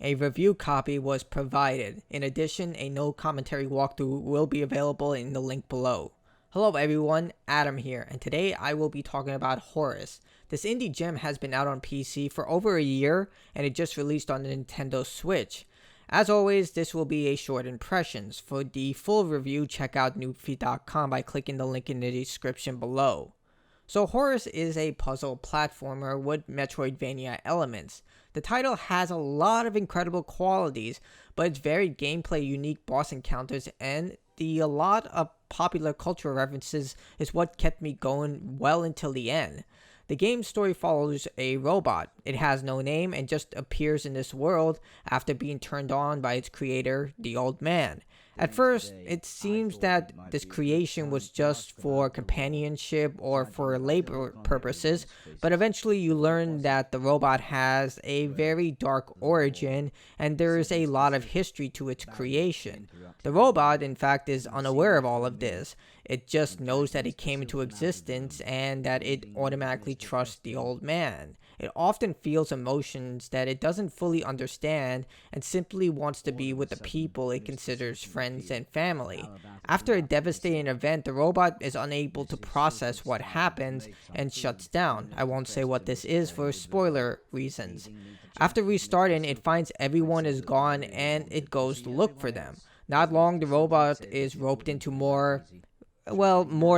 A review copy was provided. In addition, a no commentary walkthrough will be available in the link below. Hello everyone, Adam here, and today I will be talking about Horace. This indie gem has been out on PC for over a year, and it just released on the Nintendo Switch. As always, this will be a short impressions. For the full review, check out NoobFeed.com by clicking the link in the description below. So Horace is a puzzle platformer with Metroidvania elements. The title has a lot of incredible qualities, but its very gameplay unique boss encounters and a lot of popular cultural references is what kept me going well until the end. The game's story follows a robot. It has no name and just appears in this world after being turned on by its creator, the old man. At first, it seems that this creation was just for companionship or for labor purposes, but eventually you learn that the robot has a very dark origin and there is a lot of history to its creation. The robot, in fact, is unaware of all of this. It just knows that it came into existence and that it automatically trusts the old man. It often feels emotions that it doesn't fully understand and simply wants to be with the people it considers friends and family. After a devastating event, the robot is unable to process what happens and shuts down. I won't say what this is for spoiler reasons. After restarting, it finds everyone is gone and it goes to look for them. Not long, the robot is roped into more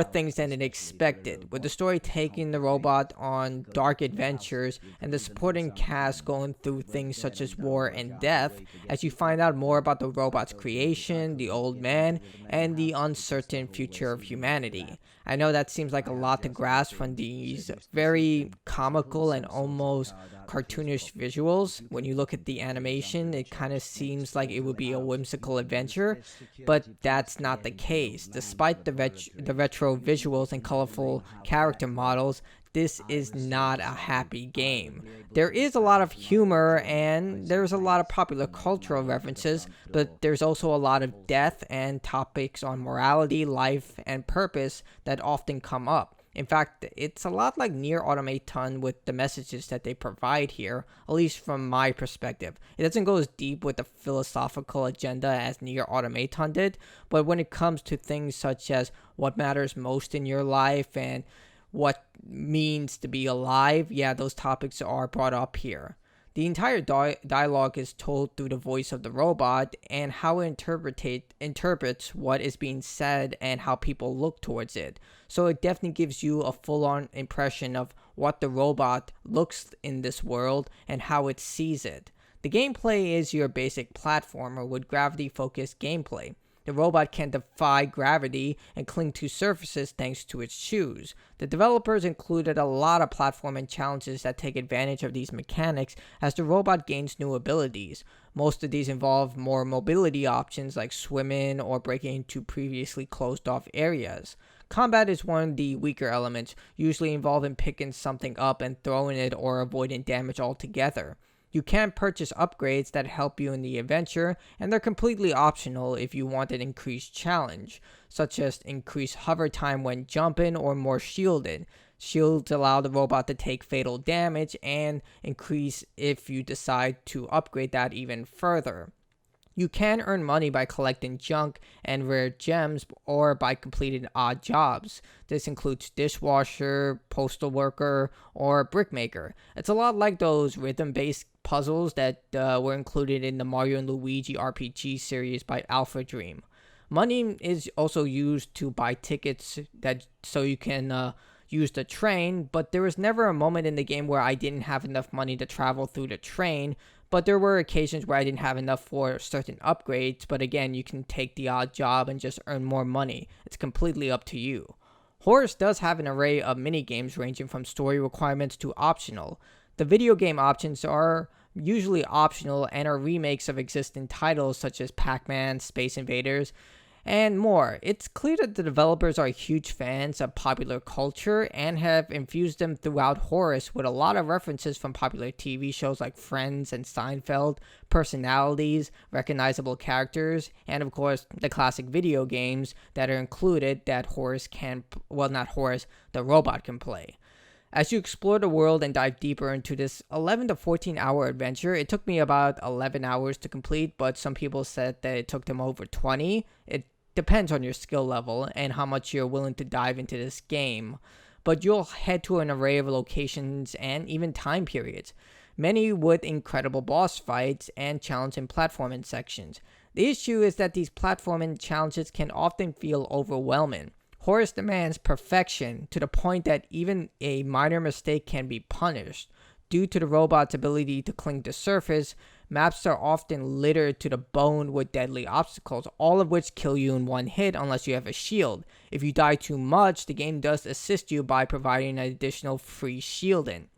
things than it expected, with the story taking the robot on dark adventures and the supporting cast going through things such as war and death as you find out more about the robot's creation, the old man, and the uncertain future of humanity. I know that seems like a lot to grasp from these very comical and almost cartoonish visuals. When you look at the animation, it kind of seems like it would be a whimsical adventure, but that's not the case. Despite the retro visuals and colorful character models, this is not a happy game. There is a lot of humor and there's a lot of popular cultural references, but there's also a lot of death and topics on morality, life, and purpose that often come up. In fact, it's a lot like Nier Automata with the messages that they provide here, at least from my perspective. It doesn't go as deep with the philosophical agenda as Nier Automata did, but when it comes to things such as what matters most in your life and what means to be alive, yeah, those topics are brought up here. The entire dialogue is told through the voice of the robot and how it interprets what is being said and how people look towards it. So it definitely gives you a full-on impression of what the robot looks in this world and how it sees it. The gameplay is your basic platformer with gravity-focused gameplay. The robot can defy gravity and cling to surfaces thanks to its shoes. The developers included a lot of platforming challenges that take advantage of these mechanics as the robot gains new abilities. Most of these involve more mobility options like swimming or breaking into previously closed off areas. Combat is one of the weaker elements, usually involving picking something up and throwing it or avoiding damage altogether. You can purchase upgrades that help you in the adventure, and they're completely optional if you want an increased challenge, such as increased hover time when jumping or more shielded. Shields allow the robot to take fatal damage and increase if you decide to upgrade that even further. You can earn money by collecting junk and rare gems or by completing odd jobs. This includes dishwasher, postal worker, or brickmaker. It's a lot like those rhythm-based puzzles that were included in the Mario & Luigi RPG series by Alpha Dream. Money is also used to buy tickets so you can use the train, but there was never a moment in the game where I didn't have enough money to travel through the train, but there were occasions where I didn't have enough for certain upgrades, but again, you can take the odd job and just earn more money. It's completely up to you. Horace does have an array of mini-games ranging from story requirements to optional. The video game options are usually optional and are remakes of existing titles such as Pac-Man, Space Invaders, and more. It's clear that the developers are huge fans of popular culture and have infused them throughout Horace with a lot of references from popular TV shows like Friends and Seinfeld, personalities, recognizable characters, and of course the classic video games that are included that the robot can play. As you explore the world and dive deeper into this 11 to 14 hour adventure, it took me about 11 hours to complete, but some people said that it took them over 20. It depends on your skill level and how much you're willing to dive into this game. But you'll head to an array of locations and even time periods, many with incredible boss fights and challenging platforming sections. The issue is that these platforming challenges can often feel overwhelming. Horace demands perfection to the point that even a minor mistake can be punished. Due to the robot's ability to cling to surface, maps are often littered to the bone with deadly obstacles, all of which kill you in one hit unless you have a shield. If you die too much, the game does assist you by providing an additional free shielding.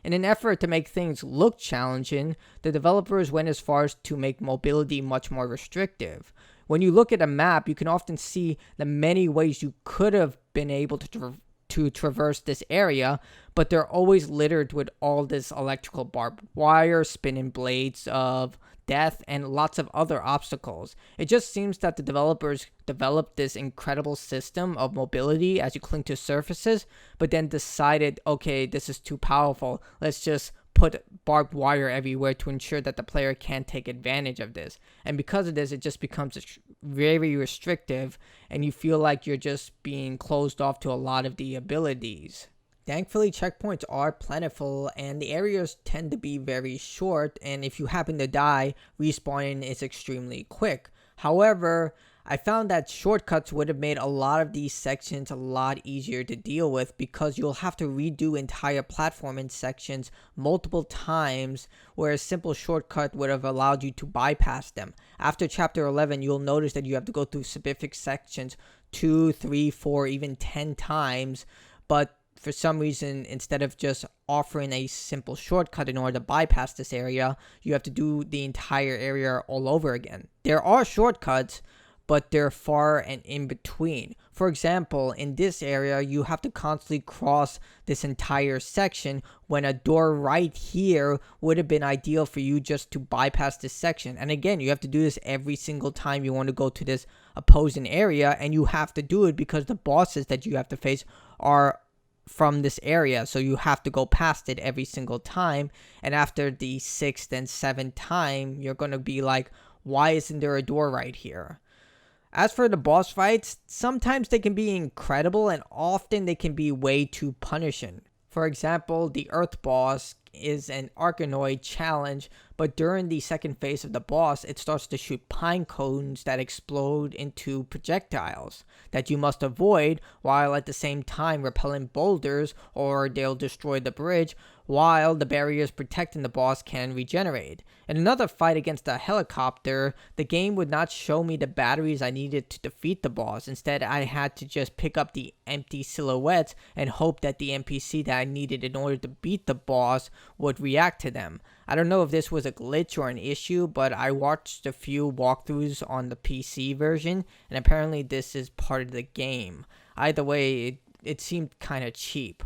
In an effort to make things look challenging, the developers went as far as to make mobility much more restrictive. When you look at a map, you can often see the many ways you could have been able to traverse this area, but they're always littered with all this electrical barbed wire, spinning blades of death, and lots of other obstacles. It just seems that the developers developed this incredible system of mobility as you cling to surfaces, but then decided, okay, this is too powerful. Let's just put barbed wire everywhere to ensure that the player can't take advantage of this. And because of this, it just becomes very restrictive, and you feel like you're just being closed off to a lot of the abilities. Thankfully, checkpoints are plentiful, and the areas tend to be very short, and if you happen to die, respawning is extremely quick. However, I found that shortcuts would have made a lot of these sections a lot easier to deal with, because you'll have to redo entire platforming sections multiple times, where a simple shortcut would have allowed you to bypass them. After chapter 11, you'll notice that you have to go through specific sections 2, 3, 4, even 10 times, but for some reason, instead of just offering a simple shortcut in order to bypass this area, you have to do the entire area all over again. There are shortcuts, but they're far and in between. For example, in this area, you have to constantly cross this entire section, when a door right here would have been ideal for you just to bypass this section. And again, you have to do this every single time you want to go to this opposing area, and you have to do it because the bosses that you have to face are from this area, so you have to go past it every single time. And after the 6th and 7th time, you're going to be like, why isn't there a door right here? As for the boss fights, sometimes they can be incredible, and often they can be way too punishing. For example, the Earth boss is an Arkanoid challenge, but during the second phase of the boss, it starts to shoot pine cones that explode into projectiles that you must avoid, while at the same time repelling boulders, or they'll destroy the bridge, while the barriers protecting the boss can regenerate. In another fight against a helicopter, the game would not show me the batteries I needed to defeat the boss. Instead, I had to just pick up the empty silhouettes and hope that the NPC that I needed in order to beat the boss would react to them. I don't know if this was a glitch or an issue, but I watched a few walkthroughs on the PC version, and apparently this is part of the game. Either way, it seemed kind of cheap.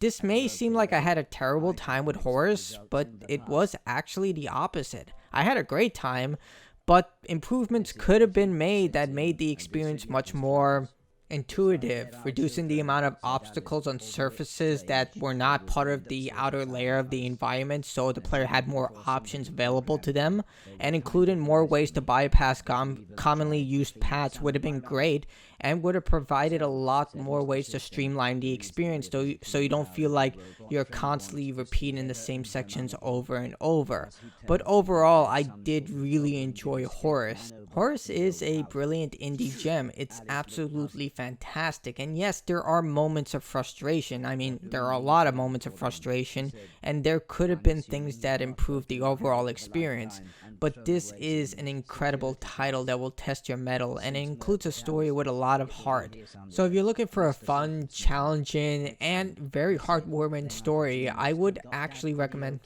This may seem like I had a terrible time with Horace, but it was actually the opposite. I had a great time, but improvements could have been made that made the experience much more intuitive, reducing the amount of obstacles on surfaces that were not part of the outer layer of the environment, so the player had more options available to them, and including more ways to bypass commonly used paths would have been great, and would have provided a lot more ways to streamline the experience, so you don't feel like you're constantly repeating the same sections over and over. But overall, I did really enjoy Horace. Horace is a brilliant indie gem. It's absolutely fantastic, and yes, there are moments of frustration. I mean, there are a lot of moments of frustration, and there could have been things that improved the overall experience, but this is an incredible title that will test your mettle, and it includes a story with a lot of heart. So if you're looking for a fun, challenging, and very heartwarming story, I would actually recommend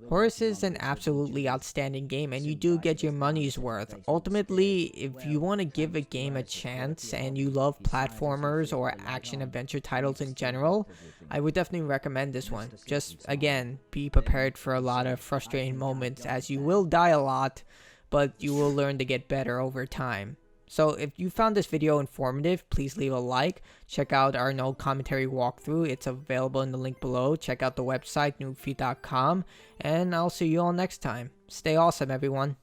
Horace. Is an absolutely outstanding game, and you do get your money's worth. Ultimately, if you want to give a game a chance and you love platformers or action adventure titles in general, I would definitely recommend this one. Just again, be prepared for a lot of frustrating moments, as you will die a lot, but you will learn to get better over time. So if you found this video informative, please leave a like. Check out our no commentary walkthrough. It's available in the link below. Check out the website, NoobFeed.com. And I'll see you all next time. Stay awesome, everyone.